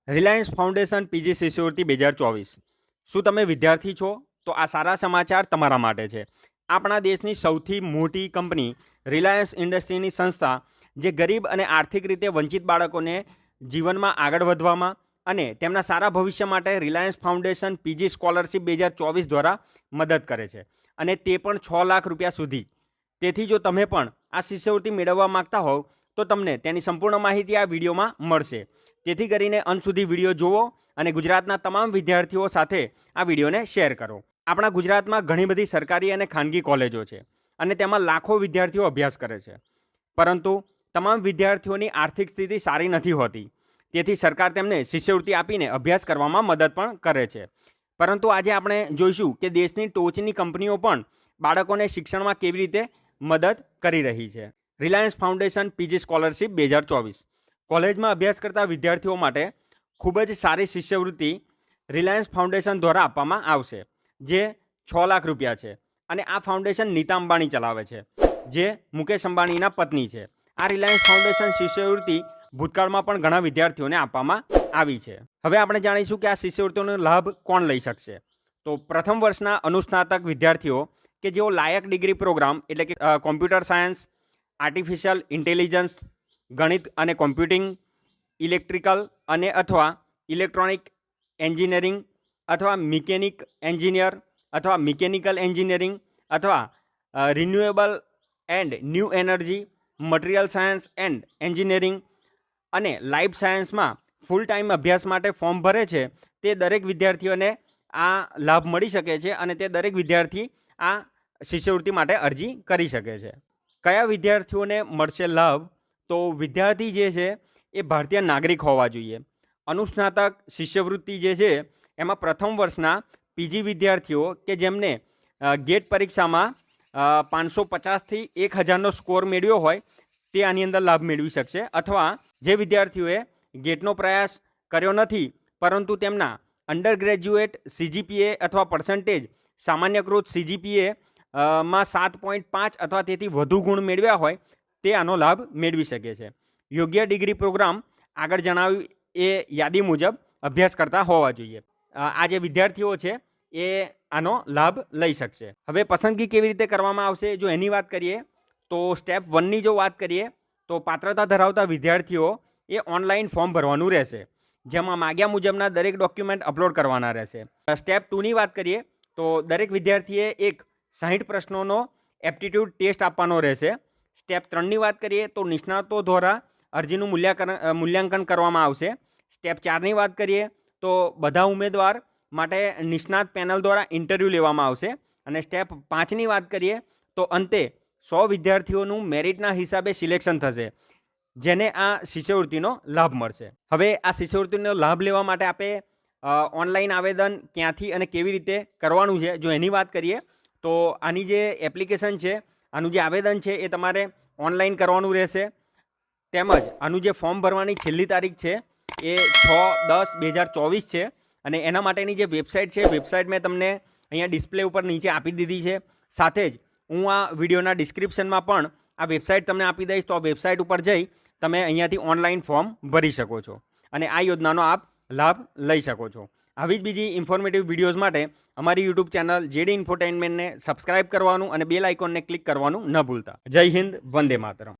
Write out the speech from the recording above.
Reliance foundation PG શિષ્યવૃત્તિ 2024। શું તમે વિદ્યાર્થી છો? તો આ સારા સમાચાર તમારા માટે છે। આપણા દેશની સૌથી મોટી કંપની રિલાયન્સ ઇન્ડસ્ટ્રીની સંસ્થા જે ગરીબ અને આર્થિક રીતે વંચિત બાળકોને જીવનમાં આગળ વધવામાં અને તેમના સારા ભવિષ્ય માટે રિલાયન્સ ફાઉન્ડેશન પીજી સ્કોલરશિપ 2024 દ્વારા મદદ કરે છે, અને તે પણ 6 લાખ રૂપિયા સુધી। તેથી જો તમે પણ આ શિષ્યવૃત્તિ મેળવવા માંગતા હોવ તો તમને તેની સંપૂર્ણ માહિતી આ વિડીયોમાં મળશે। તેથી કરીને અંત સુધી વિડીયો જુઓ અને ગુજરાતના તમામ વિદ્યાર્થીઓ સાથે આ વિડીયોને શેર કરો। આપણા ગુજરાતમાં ઘણી બધી સરકારી અને ખાનગી કોલેજો છે અને તેમાં લાખો વિદ્યાર્થીઓ અભ્યાસ કરે છે, પરંતુ તમામ વિદ્યાર્થીઓની આર્થિક સ્થિતિ સારી નથી હોતી। તેથી સરકાર તેમને શિષ્યવૃત્તિ આપીને અભ્યાસ કરવામાં મદદ પણ કરે છે। પરંતુ આજે આપણે જોઈશું કે દેશની ટોચની કંપનીઓ પણ બાળકોને શિક્ષણમાં કેવી રીતે મદદ કરી રહી છે। રિલાયન્સ ફાઉન્ડેશન પીજી સ્કોલરશિપ 2024 કોલેજમાં અભ્યાસ કરતા વિદ્યાર્થીઓ માટે ખૂબ જ સારી શિષ્યવૃત્તિ રિલાયન્સ ફાઉન્ડેશન દ્વારા આપવામાં આવશે, જે 6 લાખ રૂપિયા છે। અને આ ફાઉન્ડેશન નીતા અંબાણી ચલાવે છે, જે મુકેશ અંબાણીના પત્ની છે। આ રિલાયન્સ ફાઉન્ડેશન શિષ્યવૃત્તિ ભૂતકાળમાં પણ ઘણા વિદ્યાર્થીઓને આપવામાં આવી છે। હવે આપણે જાણીશું કે આ શિષ્યવૃત્તિનો લાભ કોણ લઈ શકશે। તો પ્રથમ વર્ષના અનુસ્નાતક વિદ્યાર્થીઓ કે જેઓ લાયક ડિગ્રી પ્રોગ્રામ એટલે કે કોમ્પ્યુટર સાયન્સ, આર્ટિફિશિયલ ઇન્ટેલિજન્સ, ગણિત અને કોમ્પ્યુટિંગ, ઇલેક્ટ્રિકલ અને અથવા ઇલેક્ટ્રોનિક એન્જિનિયરિંગ અથવા મિકેનિક એન્જિનિયર અથવા મિકેનિકલ એન્જિનિયરિંગ અથવા renewable and new energy, material science and engineering અને લાઈફ સાયન્સમાં ફૂલ ટાઈમ અભ્યાસ માટે ફોર્મ ભરે છે, તે દરેક વિદ્યાર્થીઓને આ લાભ મળી શકે છે અને તે દરેક વિદ્યાર્થી આ શિષ્યવૃત્તિ માટે અરજી કરી શકે છે। કયા વિદ્યાર્થીઓને મળશે લાભ? તો વિદ્યાર્થી જે છે એ ભારતીય નાગરિક હોવા જોઈએ। અનુસ્નાતક શિષ્યવૃત્તિ જે છે એમાં પ્રથમ વર્ષના પીજી વિદ્યાર્થીઓ કે જેમને ગેટ પરીક્ષામાં 550થી 1000નો સ્કોર મેળવ્યો હોય તે આની અંદર લાભ મેળવી શકશે, અથવા જે વિદ્યાર્થીઓએ ગેટનો પ્રયાસ કર્યો નથી પરંતુ તેમના અંડર ગ્રેજ્યુએટ સીજીપીએ અથવા પર્સન્ટેજ સામાન્યકૃત સીજીપીએ માં 7.5 અથવા તેથી વધુ ગુણ મેળવ્યા હોય તે આનો લાભ મેળવી શકે છે। યોગ્ય ડિગ્રી પ્રોગ્રામ આગળ જણાવ્યું એ યાદી મુજબ અભ્યાસ કરતા હોવા જોઈએ। આ જે વિદ્યાર્થીઓ છે એ આનો લાભ લઈ શકશે। હવે પસંદગી કેવી રીતે કરવામાં આવશે જો એની વાત કરીએ તો સ્ટેપ 1ની જો વાત કરીએ તો પાત્રતા ધરાવતા વિદ્યાર્થીઓ એ ઓનલાઈન ફોર્મ ભરવાનું રહેશે, જેમાં માગ્યા મુજબના દરેક ડોક્યુમેન્ટ અપલોડ કરવાના રહેશે। સ્ટેપ 2ની વાત કરીએ તો દરેક વિદ્યાર્થીએ એક 60 પ્રશ્નોનો એપ્ટિટ્યૂડ ટેસ્ટ આપવાનો રહેશે। સ્ટેપ 3ની વાત કરીએ તો નિષ્ણાતો દ્વારા અરજીનું મૂલ્યાંકન કરવામાં આવશે। સ્ટેપ 4ની વાત કરીએ તો બધા ઉમેદવાર માટે નિષ્ણાત પેનલ દ્વારા ઇન્ટરવ્યૂ લેવામાં આવશે। અને સ્ટેપ 5ની વાત કરીએ તો અંતે 100 વિદ્યાર્થીઓનું મેરિટના હિસાબે સિલેક્શન થશે, જેને આ શિષ્યવૃત્તિનો લાભ મળશે। હવે આ શિષ્યવૃત્તિનો લાભ લેવા માટે આપણે ઓનલાઈન આવેદન ક્યાંથી અને કેવી રીતે કરવાનું છે જો એની વાત કરીએ તો આની જે એપ્લિકેશન છે, આનું જે આવેદન છે એ તમારે ઓનલાઈન કરવાનું રહેશે। તેમજ આનું જે ફોર્મ ભરવાની છેલ્લી તારીખ છે એ 6/10/2024 છે, અને એના માટેની જે વેબસાઇટ છે વેબસાઇટ મેં તમને અહીંયા ડિસ્પ્લે ઉપર નીચે આપી દીધી છે। સાથે જ હું આ વિડીયોના ડિસ્ક્રિપ્શનમાં પણ આ વેબસાઇટ તમને આપી દઈશ, તો આ વેબસાઇટ ઉપર જઈ તમે અહીંયાથી ઓનલાઈન ફોર્મ ભરી શકો છો અને આ યોજનાનો આપ લાભ લઈ શકો છો। આવી જ બીજી ઇન્ફોર્મેટિવ વિડીયોઝ માટે અમારી યુટ્યુબ ચેનલ જેડી ઇન્ફોટેઇનમેન્ટને સબસ્ક્રાઇબ કરવાનું અને બેલ આઇકોનને ક્લિક કરવાનું ન ભૂલતા। જય હિન્દ, વંદે માતરમ।